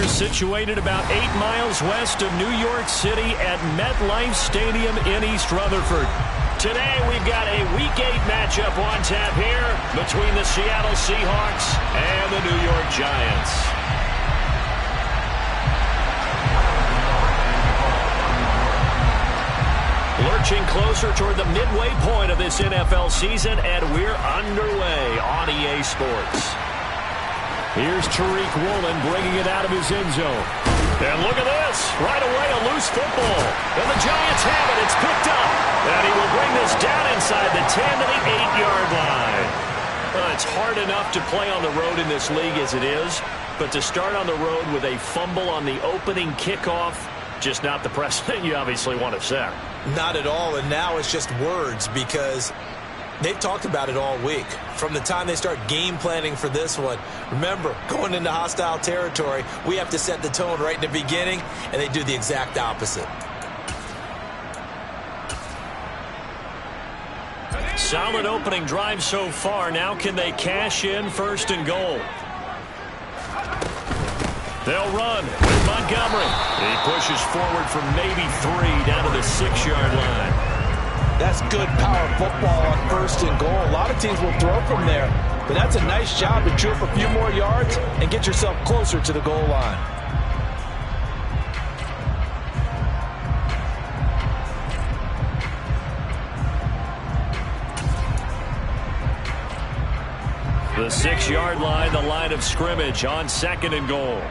We're situated about 8 miles west of New York City at MetLife Stadium in East Rutherford. Today we've got a Week 8 matchup on tap here between the Seattle Seahawks and the New York Giants. Lurching closer toward the midway point of this NFL season, and we're underway on EA Sports. Here's Tariq Woolen bringing it out of his end zone. And look at this. Right away, a loose football. And the Giants have it. It's picked up. And he will bring this down inside the 10 to the 8-yard line. Well, it's hard enough to play on the road in this league as it is, but to start on the road with a fumble on the opening kickoff, just not the precedent you obviously want to set. Not at all, and now it's just words because they've talked about it all week. From the time they start game planning for this one, remember, going into hostile territory, we have to set the tone right in the beginning, and they do the exact opposite. Solid opening drive so far. Now can they cash in 1st and goal? They'll run with Montgomery. He pushes forward from maybe 3 down to the 6-yard line. That's good power football on 1st and goal. A lot of teams will throw from there, but that's a nice job to chew up a few more yards and get yourself closer to the goal line. The 6-yard line, the line of scrimmage on 2nd and goal.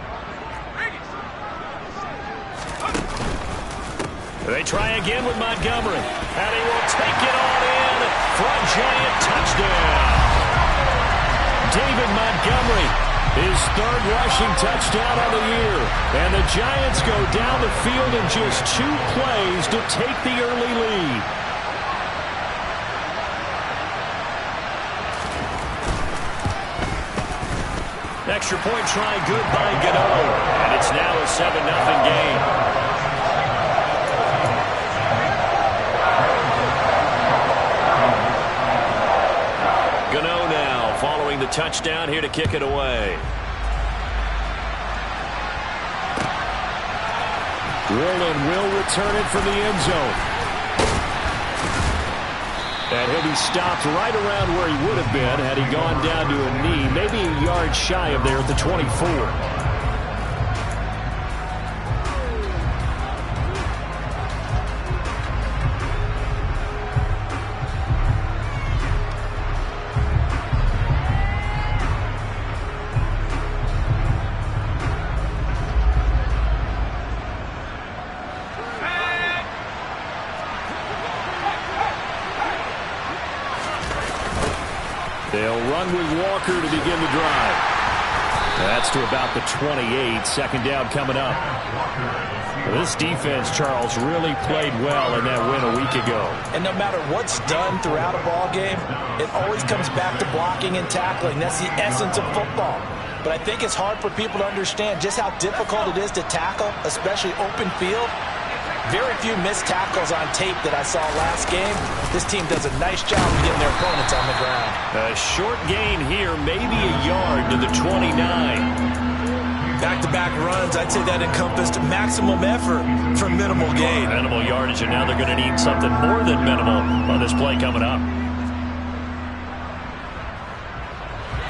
They try again with Montgomery, and he will take it on in for a Giant touchdown. David Montgomery, his 3rd rushing touchdown of the year. And the Giants go down the field in just 2 plays to take the early lead. Extra point try good by Gmen, and it's now a 7-0 game. Gmen now following the touchdown here to kick it away. Woolen will return it from the end zone. And he'll be stopped right around where he would have been had he gone down to a knee, maybe a yard shy of there at the 24. They'll run with Walker to begin the drive. That's to about the 28. 2nd down coming up. This defense, Charles, really played well in that win a week ago. And no matter what's done throughout a ball game, it always comes back to blocking and tackling. That's the essence of football. But I think it's hard for people to understand just how difficult it is to tackle, especially open field. Very few missed tackles on tape that I saw last game. This team does a nice job of getting their opponents on the ground. A short gain here, maybe a yard to the 29. Back-to-back runs, I'd say that encompassed maximum effort for minimal gain. Minimal yardage, and now they're going to need something more than minimal on this play coming up.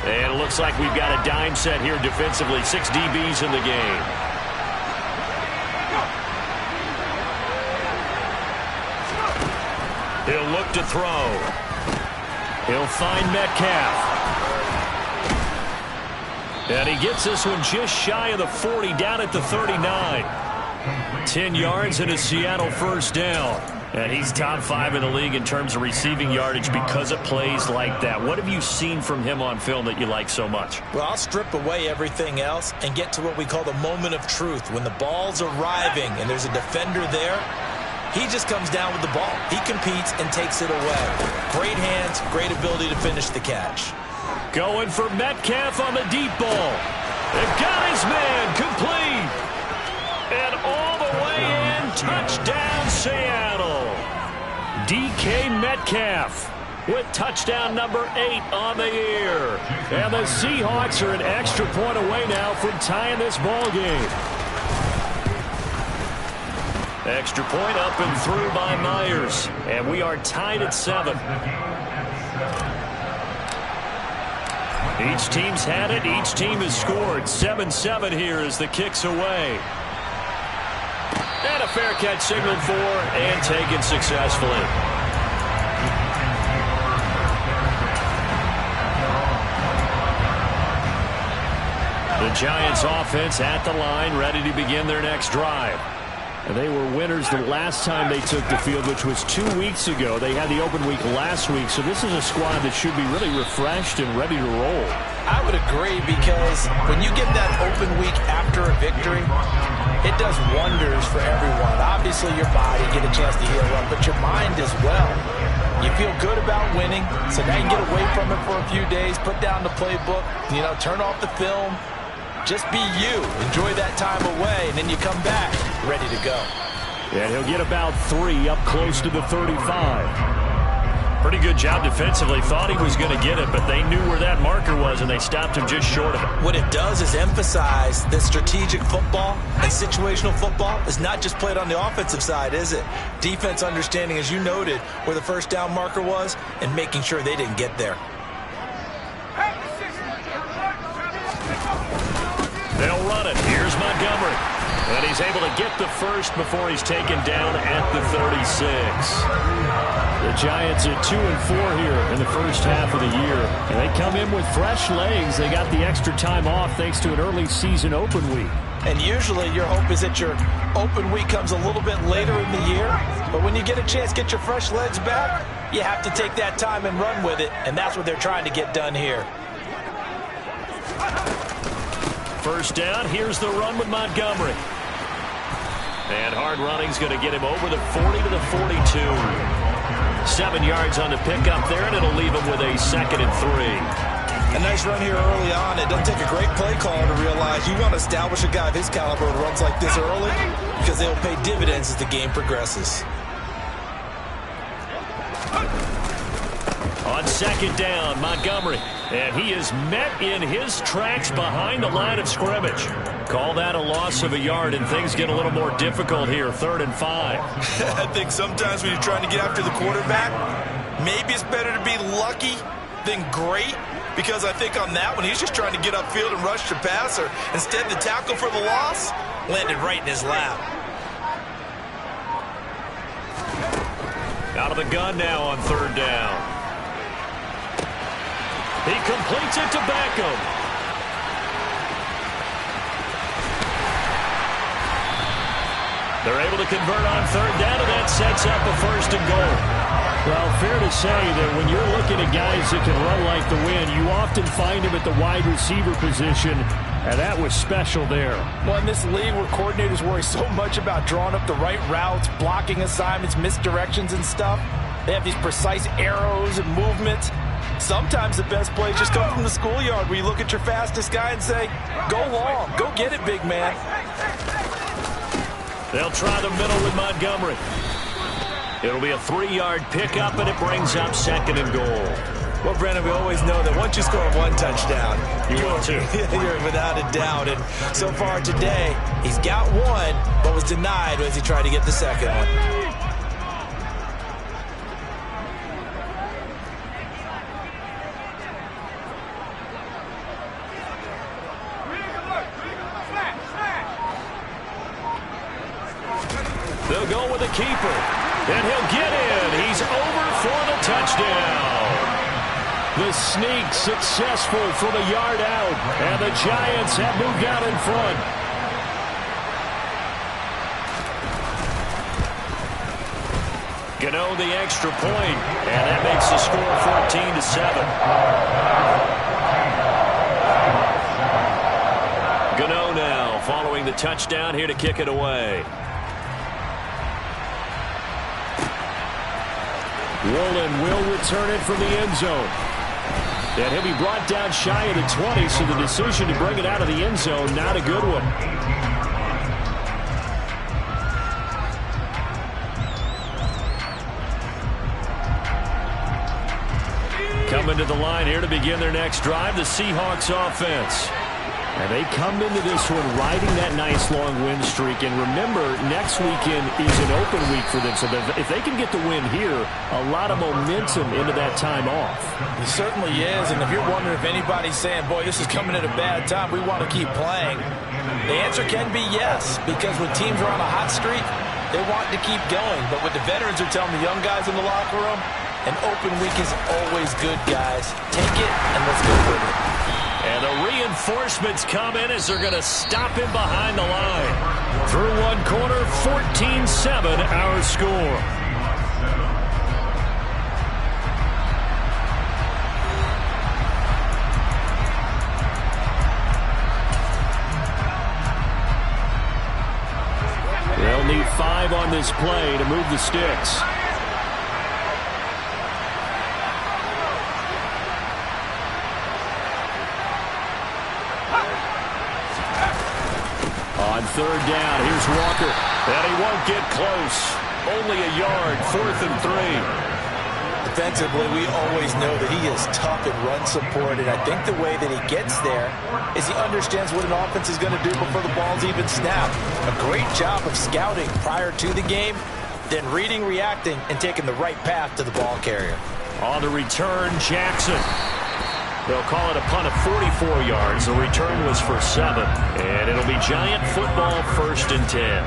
And it looks like we've got a dime set here defensively. 6 DBs in the game. He'll look to throw. He'll find Metcalf. And he gets this one just shy of the 40, down at the 39. 10 yards and a Seattle 1st down. And he's top 5 in the league in terms of receiving yardage because of plays like that. What have you seen from him on film that you like so much? Well, I'll strip away everything else and get to what we call the moment of truth. When the ball's arriving and there's a defender there, he just comes down with the ball. He competes and takes it away. Great hands, great ability to finish the catch. Going for Metcalf on the deep ball. They've got his man complete. And all the way in, touchdown Seattle. DK Metcalf with touchdown number 8 on the year. And the Seahawks are an extra point away now from tying this ball game. Extra point up and through by Myers. And we are tied at 7. Each team's had it. Each team has scored. 7-7 here as the kick's away. And a fair catch signaled for and taken successfully. The Giants offense at the line, ready to begin their next drive. And they were winners the last time they took the field, which was 2 weeks ago. They had the open week last week, so this is a squad that should be really refreshed and ready to roll. I would agree, because when you get that open week after a victory, it does wonders for everyone. Obviously, your body get a chance to heal up, but your mind as well. You feel good about winning, so now you can get away from it for a few days, put down the playbook, turn off the film. Just be you. Enjoy that time away, and then you come back ready to go. And he'll get about 3 up close to the 35. Pretty good job defensively. Thought he was going to get it, but they knew where that marker was, and they stopped him just short of it. What it does is emphasize that strategic football and situational football is not just played on the offensive side, is it? Defense understanding, as you noted, where the first down marker was and making sure they didn't get there. They'll run it. Here's Montgomery. And he's able to get the first before he's taken down at the 36. The Giants are 2-4 here in the first half of the year. And they come in with fresh legs. They got the extra time off thanks to an early season open week. And usually your hope is that your open week comes a little bit later in the year. But when you get a chance to get your fresh legs back, you have to take that time and run with it. And that's what they're trying to get done here. First down, here's the run with Montgomery. And hard running's going to get him over the 40 to the 42. 7 yards on the pickup there, and it'll leave him with a 2nd and 3. A nice run here early on. It doesn't take a great play caller to realize you want to establish a guy of his caliber who runs like this early, because they'll pay dividends as the game progresses. On 2nd down, Montgomery. And he is met in his tracks behind the line of scrimmage. Call that a loss of a yard, and things get a little more difficult here, 3rd and 5. I think sometimes when you're trying to get after the quarterback, maybe it's better to be lucky than great, because I think on that one, he's just trying to get upfield and rush the passer. Instead, the tackle for the loss landed right in his lap. Out of the gun now on 3rd down. He completes it to Beckham. They're able to convert on 3rd down, and that sets up a 1st and goal. Well, fair to say that when you're looking at guys that can run like the wind, you often find him at the wide receiver position, and that was special there. Well, in this league where coordinators worry so much about drawing up the right routes, blocking assignments, misdirections and stuff, they have these precise arrows and movements. Sometimes the best plays just come from the schoolyard, where you look at your fastest guy and say, go long, go get it, big man. They'll try the middle with Montgomery. It'll be a 3-yard pickup, and it brings up 2nd and goal. Well, Brandon, we always know that once you score 1 touchdown, you're without a doubt. And so far today, he's got 1, but was denied as he tried to get the 2nd one. They'll go with a keeper, and he'll get in. He's over for the touchdown. The sneak successful from a yard out, and the Giants have moved out in front. Gmen the extra point, and that makes the score 14-7. Gmen now following the touchdown here to kick it away. Woolen will return it from the end zone. And he'll be brought down shy of the 20, so the decision to bring it out of the end zone, not a good one. coming to the line here to begin their next drive, the Seahawks offense. And they come into this one riding that nice long win streak. And remember, next weekend is an open week for them. So if they can get the win here, a lot of momentum into that time off. It certainly is. And if you're wondering if anybody's saying, boy, this is coming at a bad time, we want to keep playing, the answer can be yes. Because when teams are on a hot streak, they want to keep going. But what the veterans are telling the young guys in the locker room, an open week is always good, guys. Take it and let's go with it. And the reinforcements come in as they're going to stop him behind the line. Through one quarter, 14-7 our score. They'll need 5 on this play to move the sticks. On third down, here's Walker. And he won't get close. Only a yard, 4th and 3. Defensively, we always know that he is tough and run support, and I think the way that he gets there is he understands what an offense is going to do before the ball's even snapped. A great job of scouting prior to the game, then reading, reacting, and taking the right path to the ball carrier. On the return, Jackson. They'll call it a punt of 44 yards. The return was for 7. And it'll be Giant football, 1st and 10.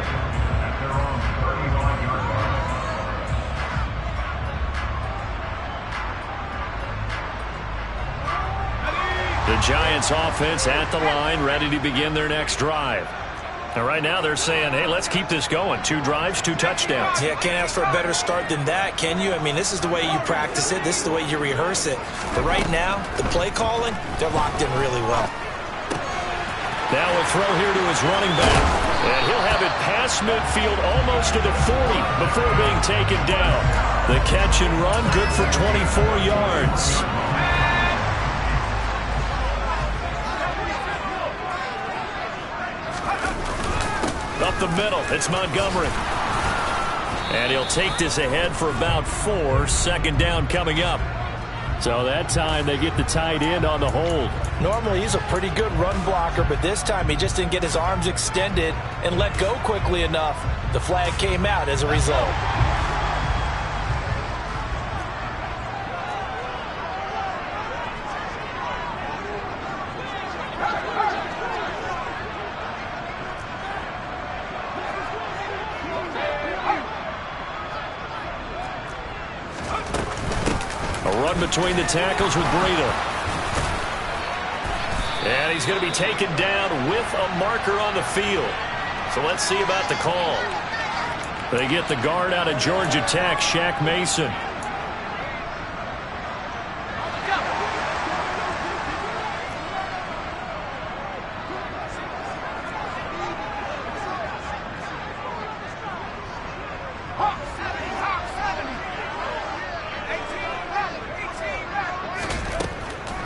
The Giants offense at the line, ready to begin their next drive. And right now they're saying, hey, let's keep this going. 2 drives, 2 touchdowns. Yeah, can't ask for a better start than that, can you? I mean, this is the way you practice it. This is the way you rehearse it. But right now, the play calling, they're locked in really well. Now a throw here to his running back. And he'll have it past midfield almost to the 40 before being taken down. The catch and run, good for 24 yards. Up the middle, it's Montgomery. And he'll take this ahead for about 4. 2nd down coming up. So that time they get the tight end on the hold. Normally he's a pretty good run blocker, but this time he just didn't get his arms extended and let go quickly enough. The flag came out as a result. Between the tackles with Breida. And he's going to be taken down with a marker on the field. So let's see about the call. They get the guard out of Georgia Tech, Shaq Mason.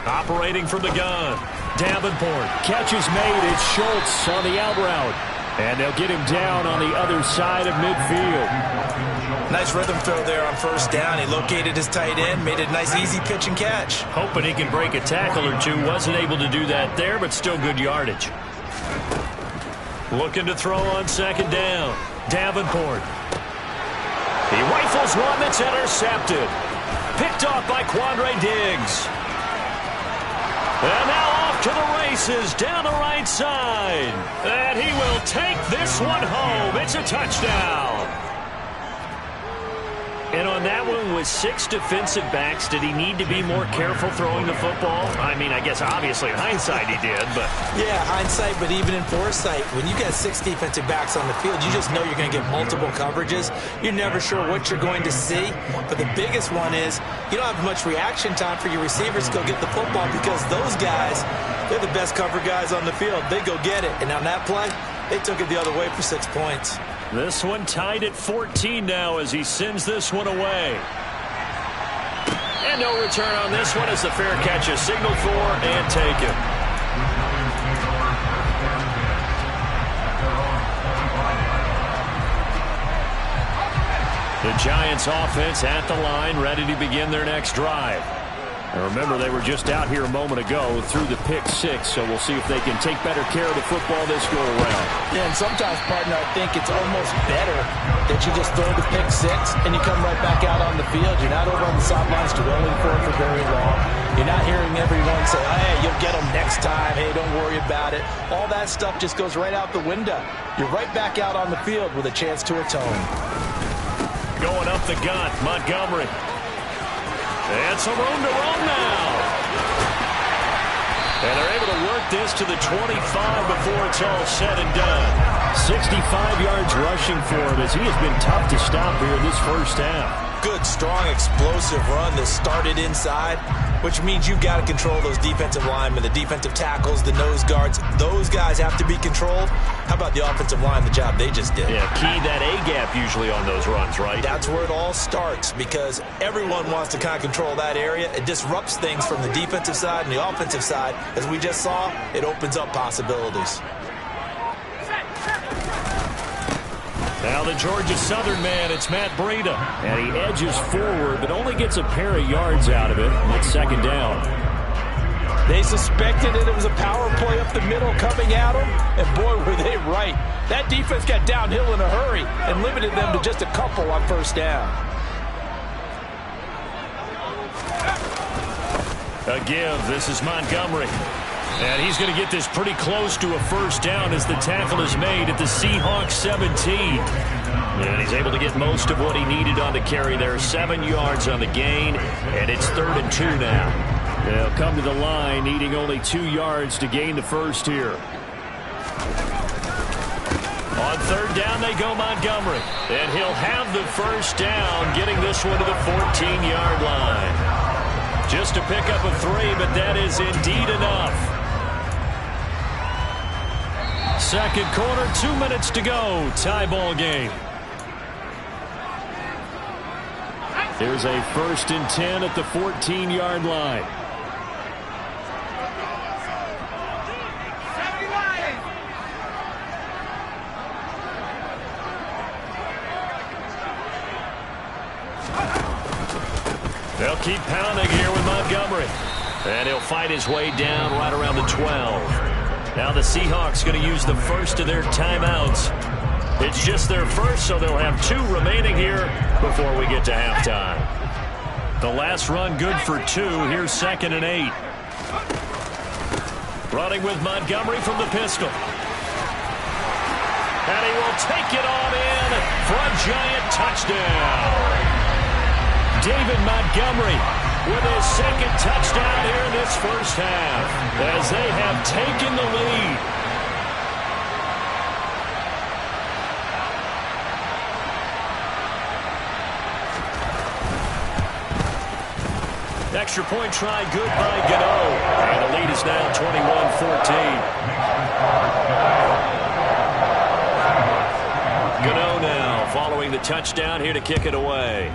Operating from the gun. Davenport. Catch is made. It's Schultz on the out route. And they'll get him down on the other side of midfield. Nice rhythm throw there on 1st down. He located his tight end, made a nice easy pitch and catch. Hoping he can break a tackle or 2. Wasn't able to do that there, but still good yardage. Looking to throw on 2nd down. Davenport. He rifles one that's intercepted. Picked off by Quandre Diggs. And now off to the races down the right side. And he will take this one home. It's a touchdown. And on that one, with 6 defensive backs, did he need to be more careful throwing the football? I mean, I guess obviously in hindsight he did, but... Yeah, hindsight, but even in foresight, when you got 6 defensive backs on the field, you just know you're going to get multiple coverages. You're never sure what you're going to see. But the biggest one is you don't have much reaction time for your receivers to go get the football because those guys, they're the best cover guys on the field. They go get it. And on that play, they took it the other way for 6 points. This one tied at 14 now as he sends this one away. And no return on this one as the fair catch is signaled for and taken. The Giants offense at the line, ready to begin their next drive. And remember, they were just out here a moment ago through the pick six, so we'll see if they can take better care of the football this go-around. Yeah, and sometimes, partner, I think it's almost better that you just throw the pick six and you come right back out on the field. You're not over on the sidelines dwelling for it for very long. You're not hearing everyone say, hey, you'll get them next time. Hey, don't worry about it. All that stuff just goes right out the window. You're right back out on the field with a chance to atone. Going up the gut, Montgomery. And some room to run now. And they're able to work this to the 25 before it's all said and done. 65 yards rushing for him as he has been tough to stop here this first half. Good, strong, explosive run that started inside, which means you've got to control those defensive linemen, the defensive tackles, the nose guards. Those guys have to be controlled. How about the offensive line, the job they just did? Yeah, key that A-gap usually on those runs, right? That's where it all starts because everyone wants to kind of control that area. It disrupts things from the defensive side and the offensive side. As we just saw, it opens up possibilities. Now the Georgia Southern man, it's Matt Breida. And he edges forward, but only gets a pair of yards out of it. It's second down. They suspected that it was a power play up the middle coming at them, and boy, were they right. That defense got downhill in a hurry and limited them to just a couple on first down. A give. This is Montgomery. And he's going to get this pretty close to a first down as the tackle is made at the Seahawks 17. And he's able to get most of what he needed on the carry there. 7 yards on the gain, and it's 3rd and 2 now. They'll come to the line needing only 2 yards to gain the first here. On 3rd down they go Montgomery. And he'll have the first down, getting this one to the 14-yard line. Just to pick up a 3, but that is indeed enough. Second quarter, 2 minutes to go. Tie ball game. There's a 1st and 10 at the 14-yard line. They'll keep pounding here with Montgomery. And he'll fight his way down right around the 12. Now the Seahawks going to use the first of their timeouts. It's just their first, so they'll have 2 remaining here before we get to halftime. The last run good for 2. Here's 2nd and 8. Running with Montgomery from the pistol. And he will take it on in for a giant touchdown. David Montgomery with his 2nd touchdown here in this first half as they have taken the lead. Extra point try good by Gmen. And the lead is now 21-14. Gmen now following the touchdown here to kick it away.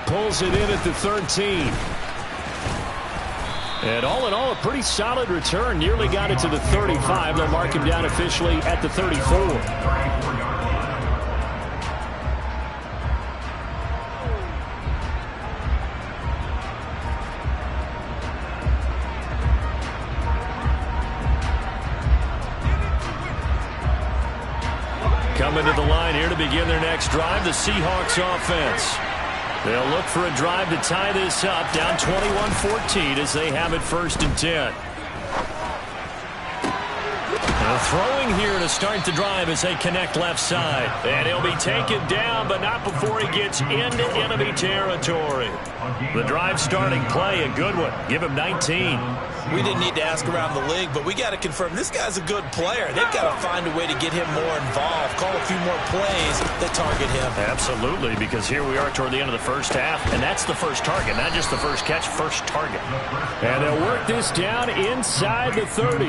Pulls it in at the 13. And all in all, a pretty solid return. Nearly got it to the 35. They'll mark him down officially at the 34. Coming to the line here to begin their next drive, the Seahawks offense. They'll look for a drive to tie this up, down 21-14 as they have it 1st and 10. Now throwing here to start the drive as they connect left side. And he'll be taken down, but not before he gets into enemy territory. The drive starting play, a good one. Give him 19. We didn't need to ask around the league, but we got to confirm this guy's a good player. They've got to find a way to get him more involved, call a few more plays that target him. Absolutely, because here we are toward the end of the first half, and that's the first target, not just the first catch, first target. And they'll work this down inside the 30.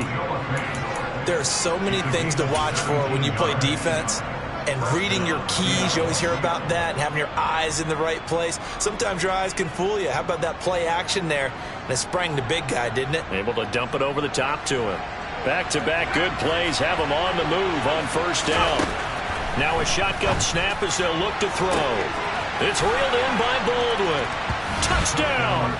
There are so many things to watch for when you play defense. And reading your keys, you always hear about that, and having your eyes in the right place. Sometimes your eyes can fool you. How about that play action there? And it sprang the big guy, didn't it? Able to dump it over the top to him. Back-to-back good plays have him on the move on first down. Now a shotgun snap as they'll look to throw. It's reeled in by Baldwin. touchdown.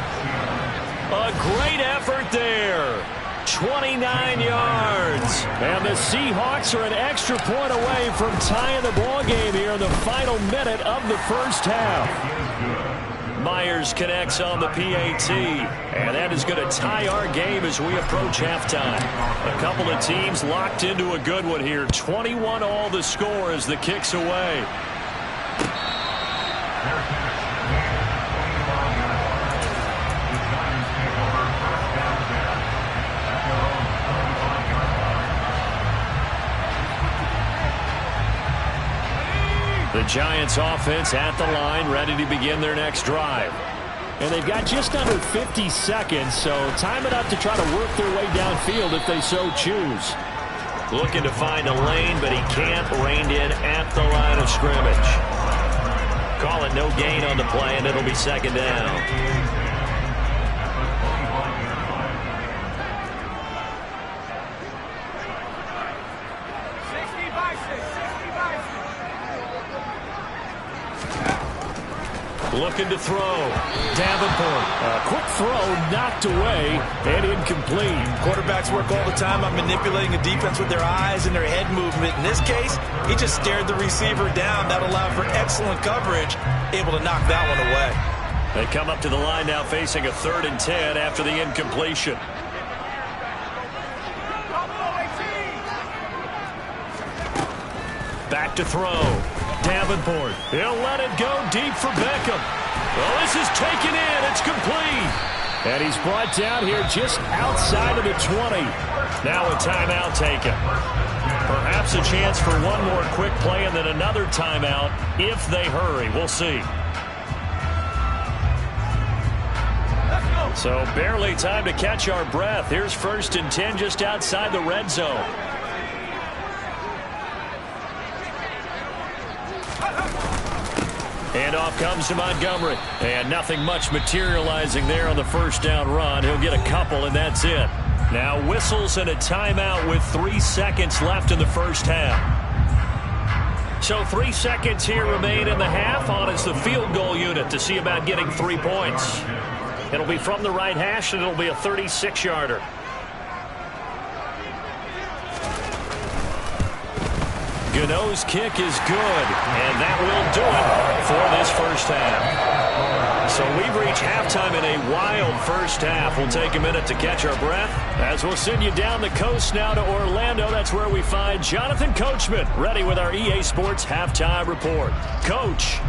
A great effort there. 29 yards. And the Seahawks are an extra point away from tying the ball game here in the final minute of the first half. Myers connects on the PAT, and that is going to tie our game as we approach halftime. A couple of teams locked into a good one here. 21 all the score as the kick's away. The Giants offense at the line, ready to begin their next drive. And they've got just under 50 seconds, so time it up to try to work their way downfield if they so choose. Looking to find a lane, but he can't. Reined in at the line of scrimmage. Call it no gain on the play, and it'll be second down. Looking to throw. Davenport. A quick throw knocked away and incomplete. Quarterbacks work all the time on manipulating a defense with their eyes and their head movement. In this case, he just stared the receiver down. That allowed for excellent coverage, able to knock that one away. They come up to the line now facing a 3rd and 10 after the incompletion. Back to throw. Davenport. He'll let it go deep for Beckham. Well, this is taken in. It's complete. And he's brought down here just outside of the 20. Now a timeout taken. Perhaps a chance for one more quick play and then another timeout if they hurry. We'll see. So barely time to catch our breath. Here's 1st and 10 just outside the red zone. And off comes to Montgomery. And nothing much materializing there on the first down run. He'll get a couple, and that's it. Now whistles and a timeout with 3 seconds left in the first half. So 3 seconds here remain in the half. On is the field goal unit to see about getting 3 points. It'll be from the right hash, and it'll be a 36-yarder. Gano's kick is good, and that will do it for this first half. So we've reached halftime in a wild first half. We'll take a minute to catch our breath as we'll send you down the coast now to Orlando. That's where we find Jonathan Coachman ready with our EA Sports Halftime Report. Coach.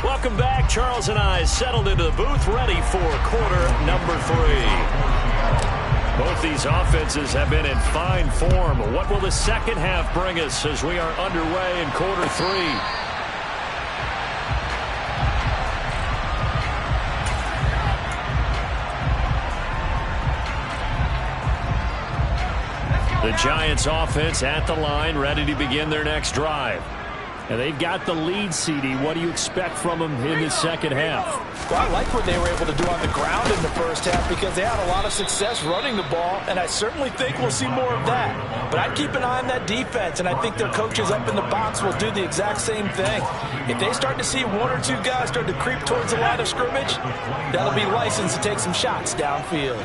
Welcome back. Charles and I settled into the booth, ready for quarter number 3. Both these offenses have been in fine form. What will the second half bring us as we are underway in quarter 3? The Giants offense at the line, ready to begin their next drive. And they've got the lead, CD. What do you expect from them in the second half? Well, I like what they were able to do on the ground in the first half because they had a lot of success running the ball, and I certainly think we'll see more of that. But I'd keep an eye on that defense, and I think their coaches up in the box will do the exact same thing. If they start to see 1 or 2 guys start to creep towards the line of scrimmage, that'll be licensed to take some shots downfield.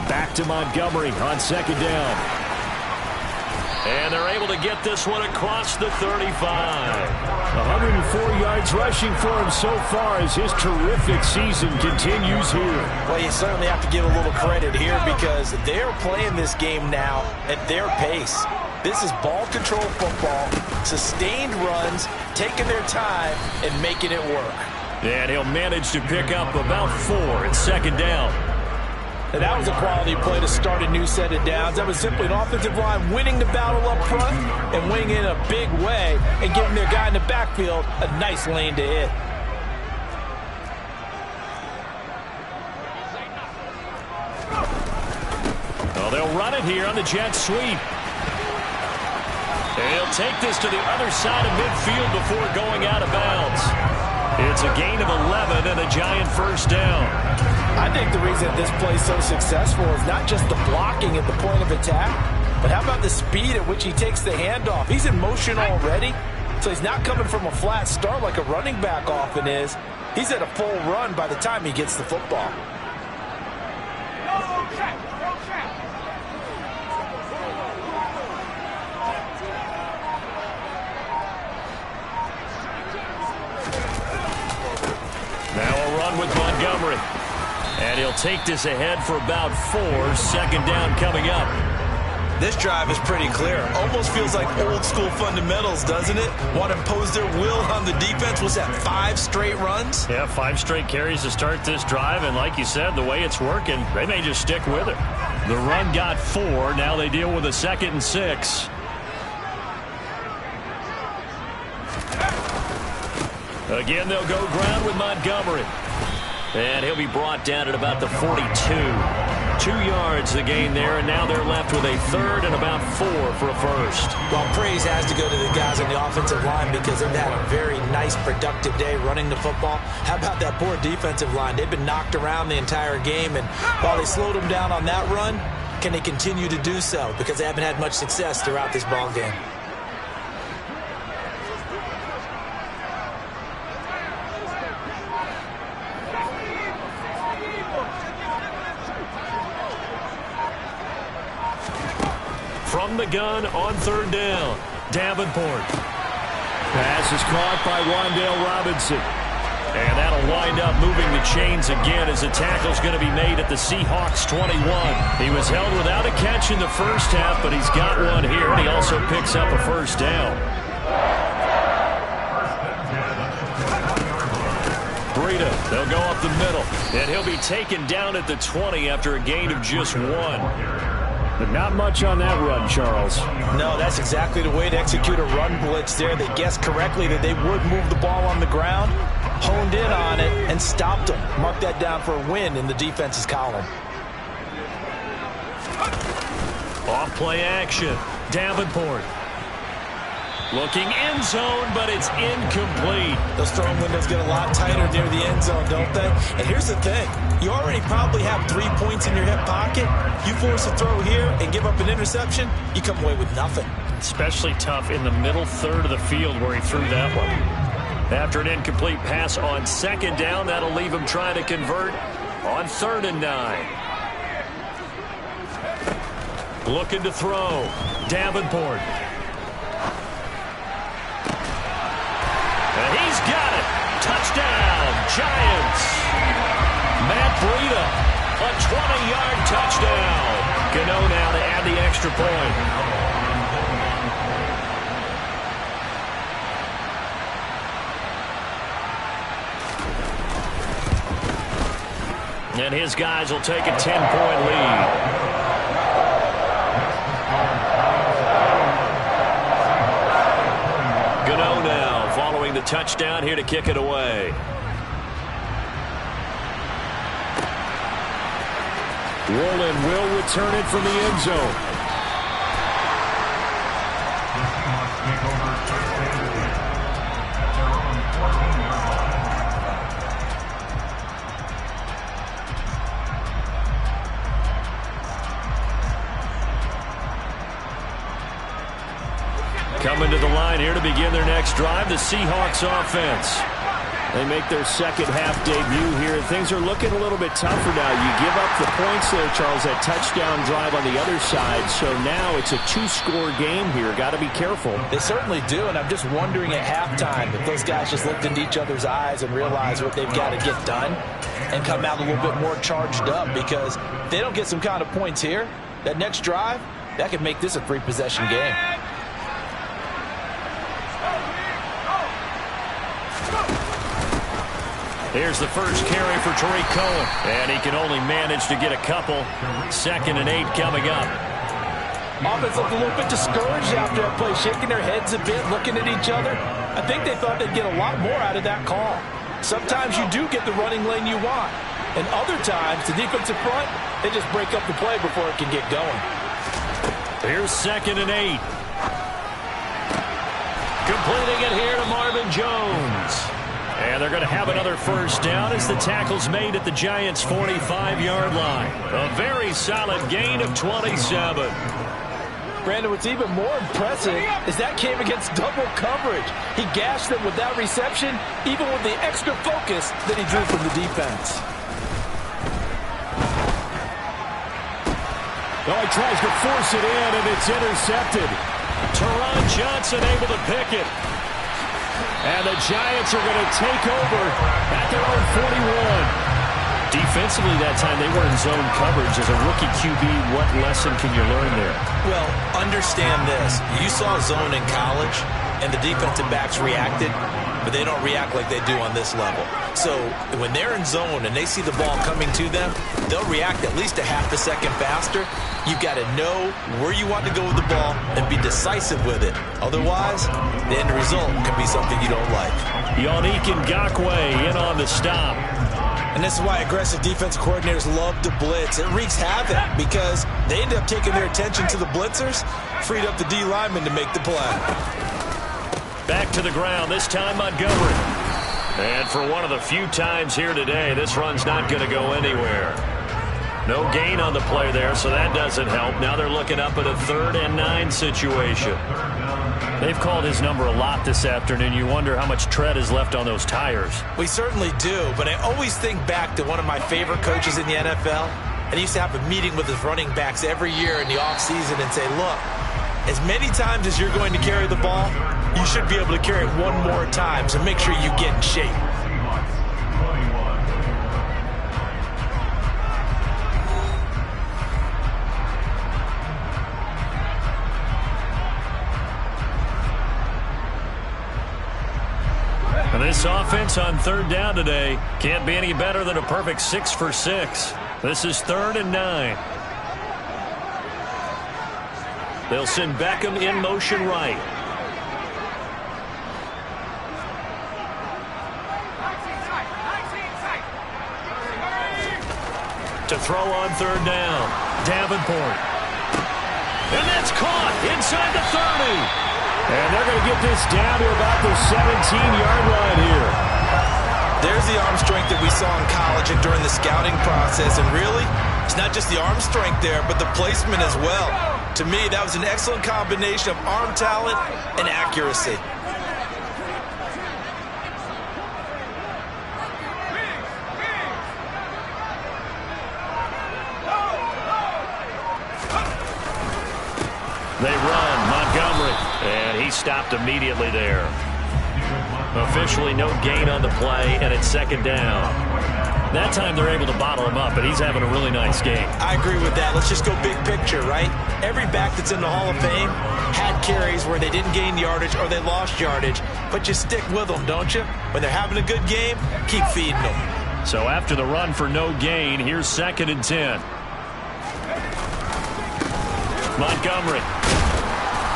Back to Montgomery on second down. And they're able to get this one across the 35. 104 yards rushing for him so far as his terrific season continues here. Well, you certainly have to give a little credit here because they're playing this game now at their pace. This is ball control football, sustained runs, taking their time, and making it work. And he'll manage to pick up about 4 at second down. And that was a quality play to start a new set of downs. That was simply an offensive line winning the battle up front and winning in a big way and giving their guy in the backfield a nice lane to hit. Well, they'll run it here on the jet sweep. And he'll take this to the other side of midfield before going out of bounds. It's a gain of 11 and a giant first down. I think the reason this play is so successful is not just the blocking at the point of attack, but how about the speed at which he takes the handoff? He's in motion already, so he's not coming from a flat start like a running back often is. He's at a full run by the time he gets the football. Now a run with Montgomery. And he'll take this ahead for about 4. Second down coming up. This drive is pretty clear. Almost feels like old school fundamentals, doesn't it? Want to impose their will on the defense. Was that 5 straight runs? Yeah, 5 straight carries to start this drive. And like you said, the way it's working, they may just stick with it. The run got 4. Now they deal with a 2nd and 6. Again, they'll go ground with Montgomery. And he'll be brought down at about the 42. 2 yards the gain there, and now they're left with a 3rd and about 4 for a first. Well, praise has to go to the guys on the offensive line because they've had a very nice, productive day running the football. How about that poor defensive line? They've been knocked around the entire game, and while they slowed them down on that run, can they continue to do so? Because they haven't had much success throughout this ball game. From the gun on 3rd down, Davenport. Pass is caught by Wan'Dale Robinson. And that'll wind up moving the chains again as the tackle's going to be made at the Seahawks 21. He was held without a catch in the first half, but he's got one here, and he also picks up a first down. Breida, they'll go up the middle, and he'll be taken down at the 20 after a gain of just 1. But not much on that run, Charles. No, that's exactly the way to execute a run blitz there. They guessed correctly that they would move the ball on the ground, honed in on it, and stopped them. Mark that down for a win in the defense's column. Off play action. Davenport. Looking end zone, but it's incomplete. Those throwing windows get a lot tighter near the end zone, don't they? And here's the thing. You already probably have 3 points in your hip pocket. You force a throw here and give up an interception, you come away with nothing. Especially tough in the middle third of the field where he threw that one. After an incomplete pass on 2nd down, that'll leave him trying to convert on 3rd and 9. Looking to throw. Davenport. And he's got it. Touchdown, Giants. Matt Breida, a 20-yard touchdown. Gano now to add the extra point. And his guys will take a 10-point lead. The touchdown here to kick it away. Roland will return it from the end zone. Coming to the line here to begin their next drive, the Seahawks offense. They make their second half debut here. Things are looking a little bit tougher now. You give up the points there, Charles, that touchdown drive on the other side. So now it's a 2-score game here. Got to be careful. They certainly do, and I'm just wondering at halftime if those guys just looked into each other's eyes and realized what they've got to get done and come out a little bit more charged up, because if they don't get some kind of points here, that next drive, that could make this a 3-possession game. Here's the first carry for Tariq Cohen. And he can only manage to get a couple. 2nd and 8 coming up. Offense looked a little bit discouraged after that play, shaking their heads a bit, looking at each other. I think they thought they'd get a lot more out of that call. Sometimes you do get the running lane you want. And other times, the defensive front, they just break up the play before it can get going. Here's 2nd and 8. Completing it here to Marvin Jones. And they're going to have another first down as the tackle's made at the Giants' 45-yard line. A very solid gain of 27. Brandon, what's even more impressive is that came against double coverage. He gashed them with that reception, even with the extra focus that he drew from the defense. Oh, he tries to force it in, and it's intercepted. Teron Johnson able to pick it. And the Giants are going to take over at their own 41. Defensively that time, they were in zone coverage. As a rookie QB, what lesson can you learn there? Well, understand this. You saw zone in college, and the defensive backs reacted, but they don't react like they do on this level. So when they're in zone and they see the ball coming to them, they'll react at least a half a second faster. You've got to know where you want to go with the ball and be decisive with it. Otherwise, the end result can be something you don't like. Yannick Ngakoue in on the stop. And this is why aggressive defense coordinators love to blitz. It wreaks havoc because they end up taking their attention to the blitzers, freed up the D lineman to make the play. Back to the ground, this time Montgomery. And for one of the few times here today, this run's not going to go anywhere. No gain on the play there, so that doesn't help. Now they're looking up at a 3rd and 9 situation. They've called his number a lot this afternoon. You wonder how much tread is left on those tires. We certainly do, but I always think back to one of my favorite coaches in the NFL. And he used to have a meeting with his running backs every year in the offseason and say, look, as many times as you're going to carry the ball, you should be able to carry it one more time, so make sure you get in shape. And this offense on 3rd down today can't be any better than a perfect 6 for 6. This is 3rd and 9. They'll send Beckham in motion right. To throw on 3rd down. Davenport. And that's caught inside the 30. And they're going to get this down to about the 17-yard line here. There's the arm strength that we saw in college and during the scouting process. And really, it's not just the arm strength there, but the placement as well. To me, that was an excellent combination of arm talent and accuracy. They run, Montgomery, and he stopped immediately there. Officially no gain on the play, and it's 2nd down. That time they're able to bottle him up, but he's having a really nice game. I agree with that. Let's just go big picture, right? Every back that's in the Hall of Fame had carries where they didn't gain yardage or they lost yardage, but you stick with them, don't you? When they're having a good game, keep feeding them. So after the run for no gain, here's 2nd and 10. Montgomery.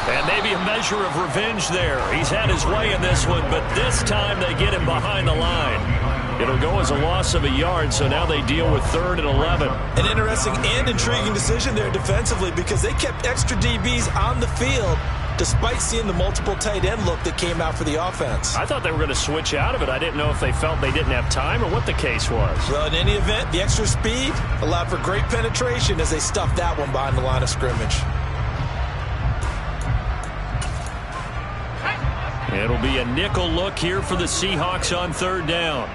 And maybe a measure of revenge there. He's had his way in this one, but this time they get him behind the line. It'll go as a loss of a yard, so now they deal with 3rd and 11. An interesting and intriguing decision there defensively because they kept extra DBs on the field despite seeing the multiple tight end look that came out for the offense. I thought they were going to switch out of it. I didn't know if they felt they didn't have time or what the case was. Well, in any event, the extra speed allowed for great penetration as they stuffed that one behind the line of scrimmage. It'll be a nickel look here for the Seahawks on 3rd down.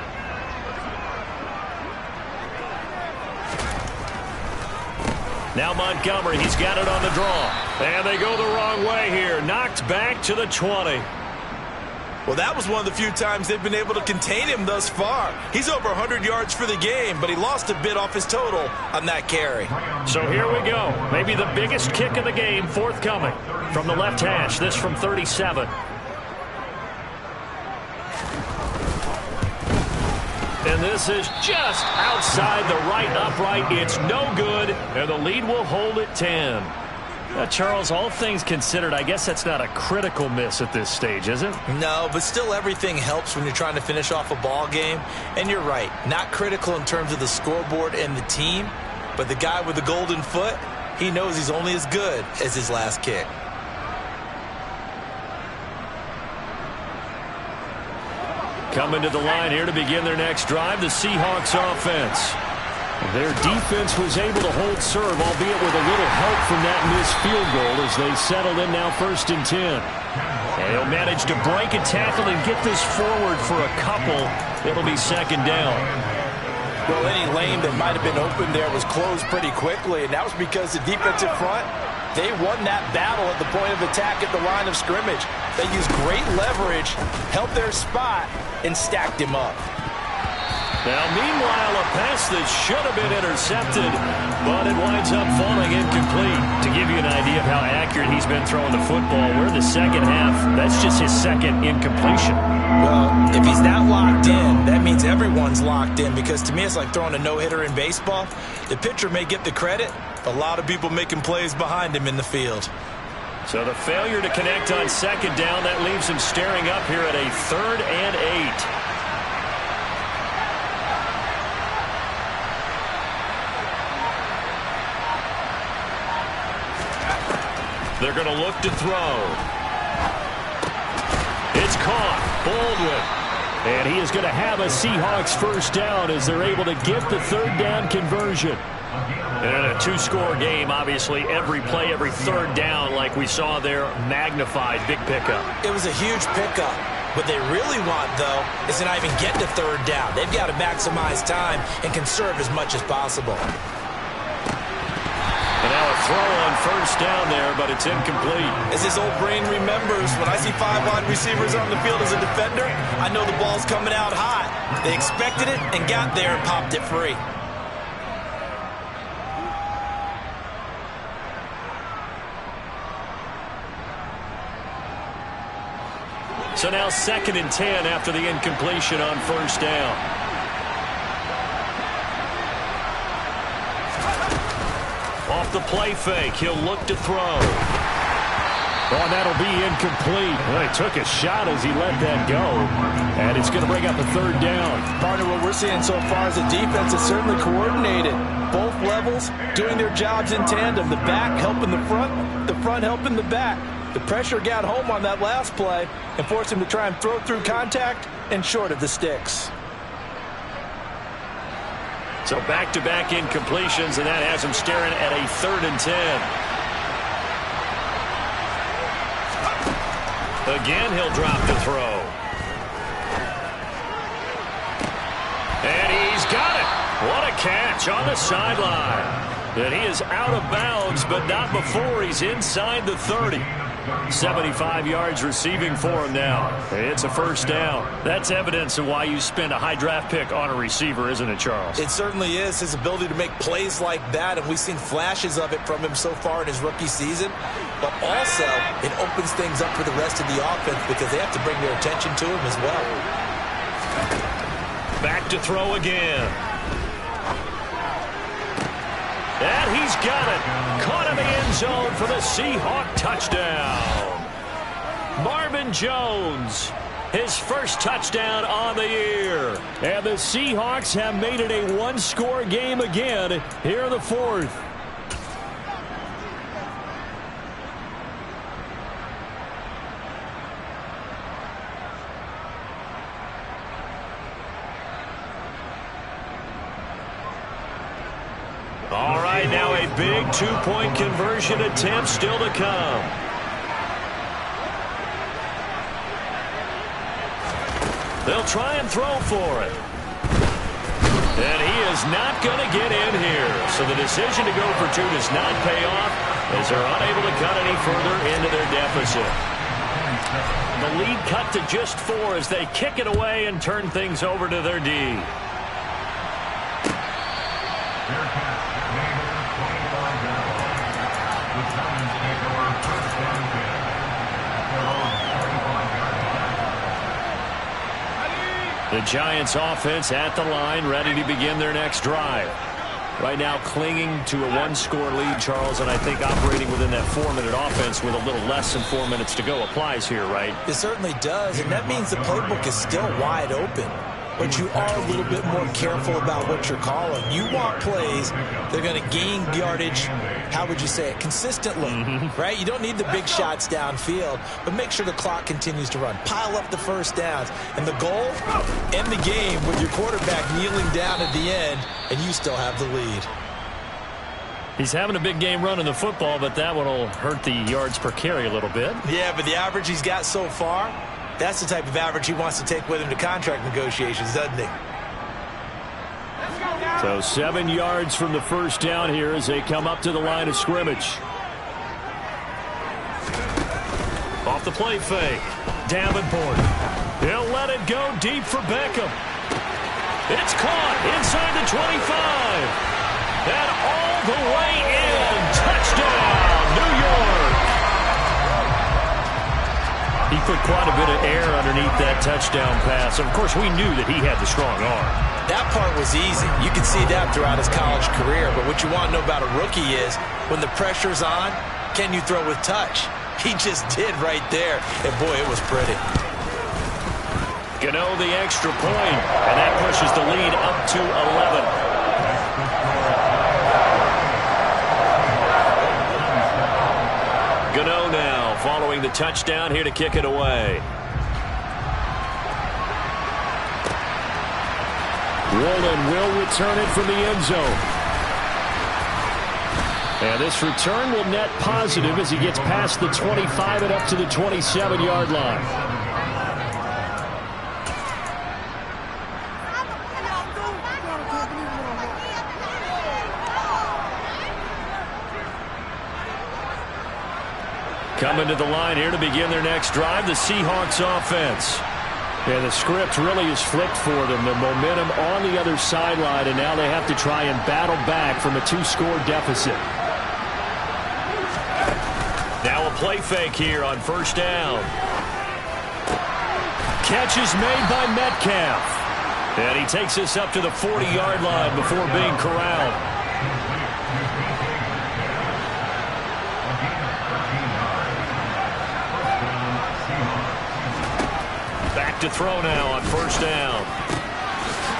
Now Montgomery, he's got it on the draw. And they go the wrong way here. Knocked back to the 20. Well, that was one of the few times they've been able to contain him thus far. He's over 100 yards for the game, but he lost a bit off his total on that carry. So here we go. Maybe the biggest kick of the game forthcoming from the left hash. This from 37. And this is just outside the right upright. It's no good, and the lead will hold at 10. Now, Charles, all things considered, I guess that's not a critical miss at this stage, is it? No, but still everything helps when you're trying to finish off a ball game. And you're right, not critical in terms of the scoreboard and the team, but the guy with the golden foot, he knows he's only as good as his last kick. Coming to the line here to begin their next drive, the Seahawks offense. Their defense was able to hold serve, albeit with a little help from that missed field goal as they settled in now 1st and 10. And he'll manage to break a tackle and get this forward for a couple. It'll be 2nd down. Well, any lane that might have been open there was closed pretty quickly, and that was because the defensive front, they won that battle at the point of attack at the line of scrimmage. They used great leverage, held their spot, and stacked him up. Now, meanwhile, a pass that should have been intercepted, but it winds up falling incomplete. To give you an idea of how accurate he's been throwing the football, we're in the 2nd half. That's just his 2nd incompletion. Well, if he's not locked in, that means everyone's locked in, because to me it's like throwing a no-hitter in baseball. The pitcher may get the credit, a lot of people making plays behind him in the field. So the failure to connect on 2nd down, that leaves him staring up here at a 3rd and 8. They're going to look to throw. It's caught. Baldwin. And he is going to have a Seahawks 1st down as they're able to get the 3rd down conversion. And a 2-score game, obviously, every play, every 3rd down, like we saw there, magnified. Big pickup. It was a huge pickup. What they really want, though, is to not even get to 3rd down. They've got to maximize time and conserve as much as possible. And now a throw on 1st down there, but it's incomplete. As his old brain remembers, when I see 5 wide receivers on the field as a defender, I know the ball's coming out hot. They expected it and got there and popped it free. So now 2nd and 10 after the incompletion on 1st down. Off the play fake, he'll look to throw. Oh, and that'll be incomplete. Well, he took a shot as he let that go. And it's going to bring up a 3rd down. Partner, what we're seeing so far is the defense is certainly coordinated. Both levels doing their jobs in tandem. The back helping the front helping the back. The pressure got home on that last play and forced him to try and throw through contact and short of the sticks. So back-to-back incompletions, and that has him staring at a 3rd and 10. Again, he'll drop the throw. And he's got it. What a catch on the sideline. And he is out of bounds, but not before he's inside the 30. 75 yards receiving for him now. It's a 1st down. That's evidence of why you spend a high draft pick on a receiver, isn't it, Charles? It certainly is. His ability to make plays like that, and we've seen flashes of it from him so far in his rookie season. But also, it opens things up for the rest of the offense because they have to bring their attention to him as well. Back to throw again. And he's got it. Caught in the end zone for the Seahawk touchdown. Marvin Jones, his 1st touchdown on the year. And the Seahawks have made it a 1-score game again here in the 4th. All right, now a big 2-point conversion attempt still to come. They'll try and throw for it. And he is not going to get in here. So the decision to go for 2 does not pay off as they're unable to cut any further into their deficit. The lead cut to just 4 as they kick it away and turn things over to their D. The Giants offense at the line, ready to begin their next drive. Right now clinging to a 1-score lead, Charles, and I think operating within that 4-minute offense with a little less than 4 minutes to go applies here, right? It certainly does, and that means the playbook is still wide open. but you are a little bit more careful about what you're calling. You want plays that are going to gain yardage, how would you say it, consistently, right? You don't need the big shots downfield, but make sure the clock continues to run. Pile up the first downs. And the goal, end the game with your quarterback kneeling down at the end, and you still have the lead. He's having a big game running the football, but that one will hurt the yards per carry a little bit. Yeah, but the average he's got so far, that's the type of average he wants to take with him to contract negotiations, doesn't he? So 7 yards from the first down here as they come up to the line of scrimmage. Off the play fake. Davenport. He'll let it go deep for Beckham. It's caught inside the 25. And all the way in. Touchdown, New York. He put quite a bit of air underneath that touchdown pass. Of course, we knew that he had the strong arm. That part was easy. You can see that throughout his college career. But what you want to know about a rookie is when the pressure's on, can you throw with touch? He just did right there. And, boy, it was pretty. Gano the extra point, and that pushes the lead up to 11. Gano now following the touchdown here to kick it away. Woolen will return it from the end zone. And this return will net positive as he gets past the 25 and up to the 27-yard line. Coming to the line here to begin their next drive, the Seahawks offense. And the script really is flipped for them. The momentum on the other sideline, and now they have to try and battle back from a 2-score deficit. Now a play fake here on first down. Catch is made by Metcalf. And he takes us up to the 40-yard line before being corralled. To throw now on first down.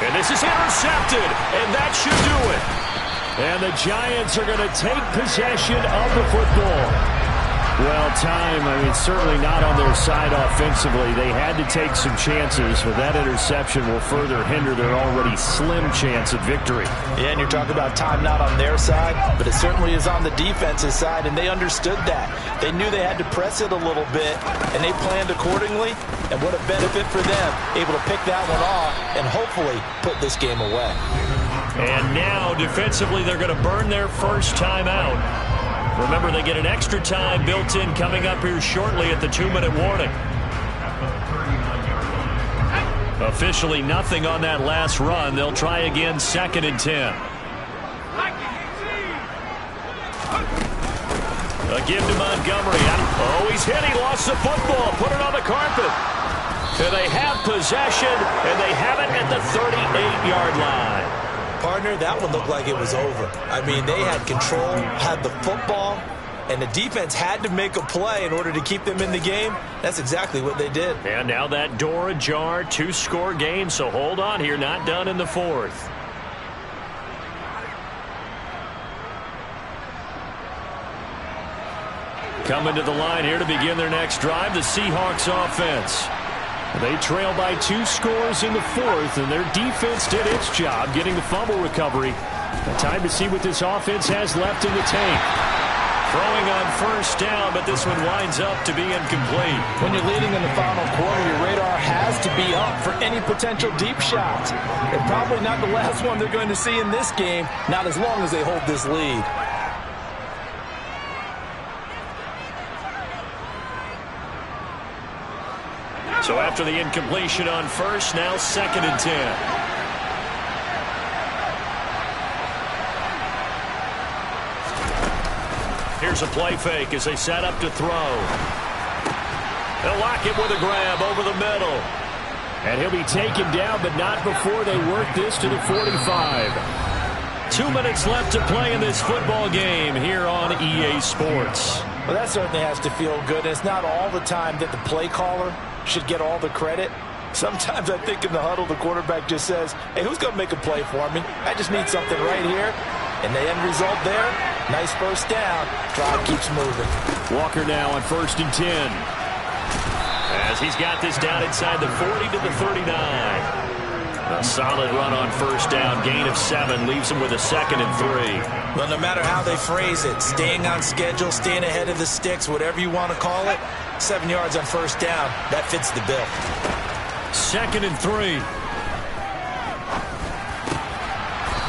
And this is intercepted, and that should do it. And the Giants are going to take possession of the football. Well, time, certainly not on their side offensively. They had to take some chances, but that interception will further hinder their already slim chance of victory. Yeah, and you're talking about time not on their side, but it certainly is on the defense's side, and they understood that. They knew they had to press it a little bit, and they planned accordingly, and what a benefit for them, able to pick that one off and hopefully put this game away. And now, defensively, they're going to burn their first time out. Remember, they get an extra time built in coming up here shortly at the 2-minute warning. Officially nothing on that last run. They'll try again, 2nd and 10. A give to Montgomery. Oh, he's hit. He lost the football. Put it on the carpet. So they have possession, and they have it at the 38-yard line. Partner, that one looked like it was over. They had control, had the football, and the defense had to make a play in order to keep them in the game. That's exactly what they did. And now that door ajar, 2-score game, so hold on here, not done in the 4th. Coming to the line here to begin their next drive, the Seahawks offense. They trail by 2 scores in the 4th, and their defense did its job getting the fumble recovery. Time to see what this offense has left in the tank. Throwing on first down, but this one winds up to be incomplete. When you're leading in the final quarter, your radar has to be up for any potential deep shots. And probably not the last one they're going to see in this game, not as long as they hold this lead. So after the incompletion on first, now 2nd and 10. Here's a play fake as they set up to throw. They'll lock it with a grab over the middle. And he'll be taken down, but not before they work this to the 45. 2 minutes left to play in this football game here on EA Sports. Well, that certainly has to feel good. It's not all the time that the play caller should get all the credit. Sometimes I think in the huddle, the quarterback just says, hey, who's going to make a play for me? I just need something right here. And the end result there, nice first down. Drive keeps moving. Walker now on 1st and 10. As he's got this down inside the 40 to the 39. A solid run on 1st down. Gain of 7 leaves him with a 2nd and 3. Well, no matter how they phrase it, staying on schedule, staying ahead of the sticks, whatever you want to call it, 7 yards on 1st down, that fits the bill. 2nd and 3.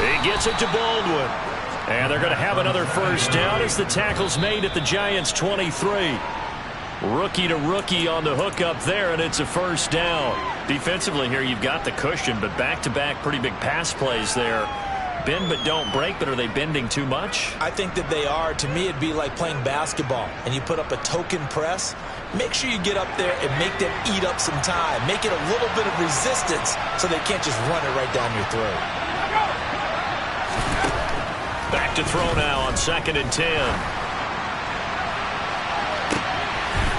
He gets it to Baldwin. And they're going to have another 1st down as the tackle's made at the Giants' 23. Rookie to rookie on the hook up there, and it's a 1st down. Defensively here, you've got the cushion, but back-to-back pretty big pass plays there. Bend but don't break, but are they bending too much? I think that they are. To me, it'd be like playing basketball, and you put up a token press. Make sure you get up there and make them eat up some time. Make it a little bit of resistance so they can't just run it right down your throat. Back to throw now on 2nd and 10.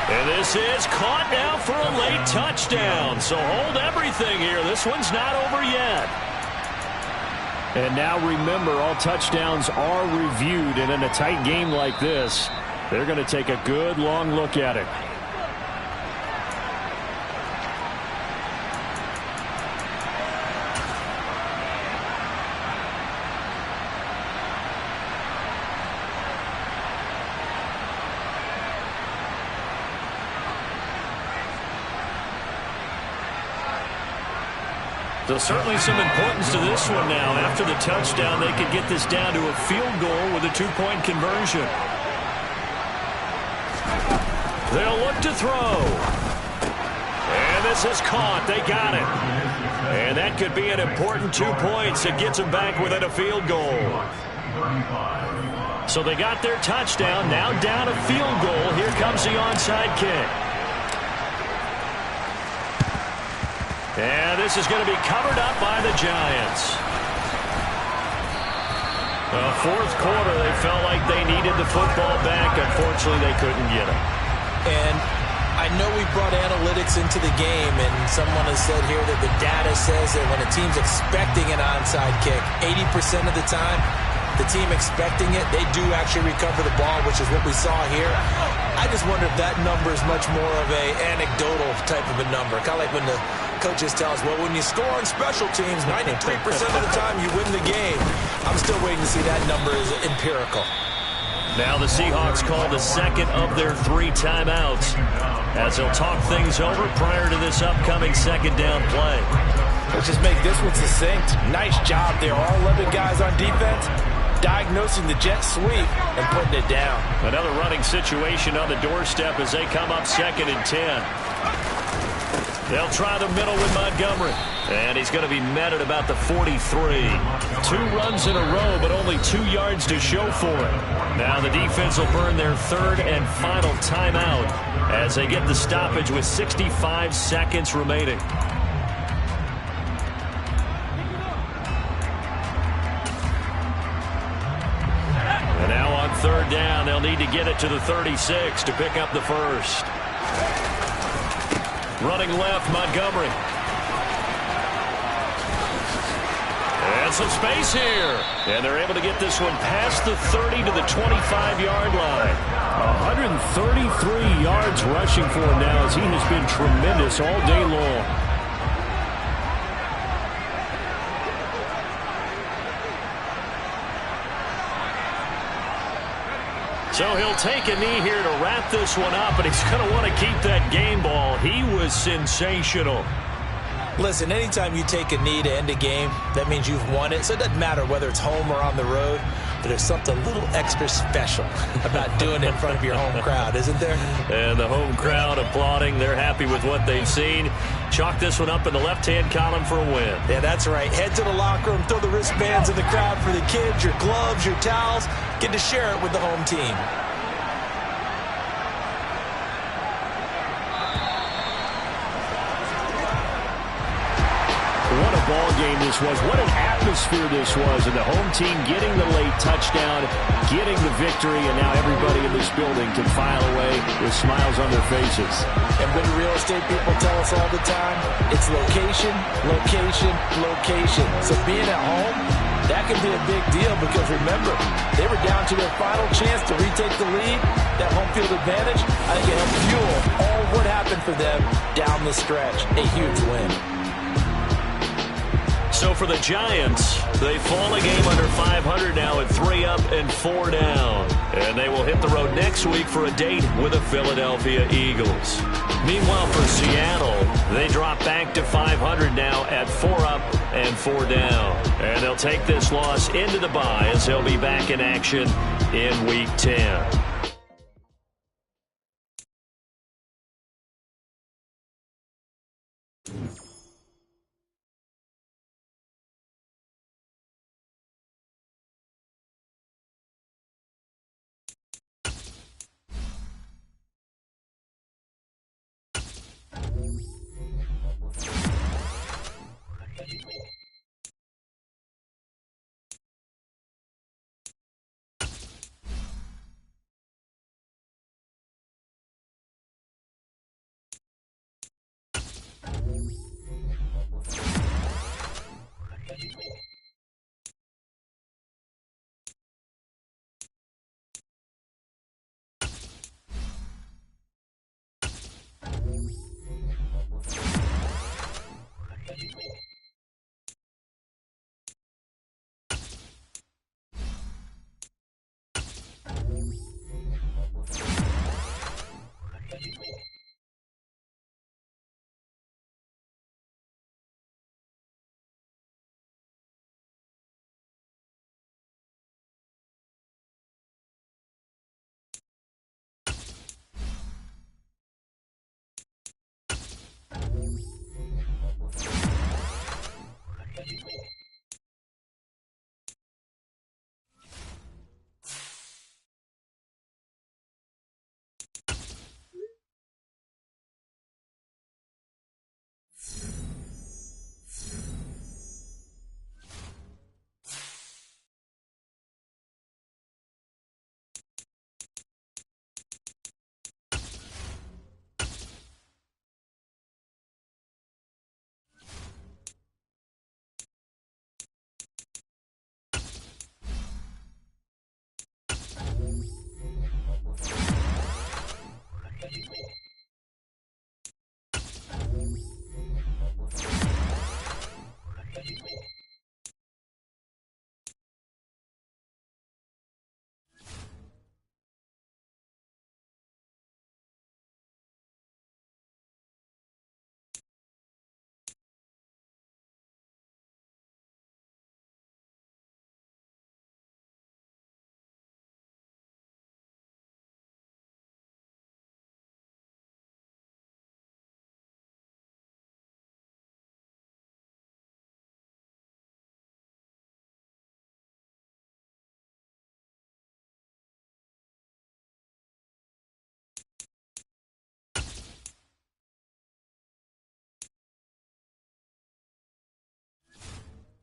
And this is caught now for a late touchdown. So hold everything here. This one's not over yet. And now remember, all touchdowns are reviewed. And in a tight game like this, they're going to take a good long look at it. So certainly some importance to this one now. After the touchdown, they could get this down to a field goal with a 2-point conversion. They'll look to throw. And this is caught. They got it. And that could be an important 2 points. It gets them back within a field goal. So they got their touchdown. Now down a field goal. Here comes the onside kick. And this is going to be covered up by the Giants. Fourth quarter, they felt like they needed the football back. Unfortunately, they couldn't get it. And I know we brought analytics into the game, and someone has said here that the data says that when a team's expecting an onside kick, 80% of the time, the team expecting it, they do actually recover the ball, which is what we saw here. I just wonder if that number is much more of a anecdotal type of a number. Kind of like when the coaches tell us, well, when you score on special teams, 93% of the time you win the game. I'm still waiting to see that number is empirical. Now the Seahawks call the 2nd of their 3 timeouts as they'll talk things over prior to this upcoming 2nd down play. Let's just make this one succinct. Nice job there. All 11 guys on defense diagnosing the jet sweep and putting it down. Another running situation on the doorstep as they come up 2nd and 10. They'll try the middle with Montgomery. And he's going to be met at about the 43. 2 runs in a row, but only 2 yards to show for it. Now the defense will burn their 3rd and final timeout as they get the stoppage with 65 seconds remaining. And now on 3rd down, they'll need to get it to the 36 to pick up the first. Running left, Montgomery. And some space here. And they're able to get this one past the 30 to the 25-yard line. 133 yards rushing for him now as he has been tremendous all day long. So he'll take a knee here to wrap this one up, but he's going to want to keep that game ball. He was sensational. Listen, anytime you take a knee to end a game, that means you've won it. So it doesn't matter whether it's home or on the road, but there's something a little extra special about doing it in front of your home crowd, isn't there? And the home crowd applauding. They're happy with what they've seen. Chalk this one up in the left-hand column for a win. Yeah, that's right. Head to the locker room, throw the wristbands in the crowd for the kids, your gloves, your towels. Get to share it with the home team. What a ball game this was. What an atmosphere this was. And the home team getting the late touchdown, getting the victory, and now everybody in this building can file away with smiles on their faces. And big real estate people tell us all the time, it's location, location, location. So being at home, that can be a big deal because remember, they were down to their final chance to retake the lead. That home field advantage, I think it helped fuel all what happened for them down the stretch. A huge win. So for the Giants, they fall a game under 500 now at 3 up and 4 down. And they will hit the road next week for a date with the Philadelphia Eagles. Meanwhile, for Seattle, they drop back to 500 now at 4 up and 4 down. And they'll take this loss into the bye as they'll be back in action in Week 10.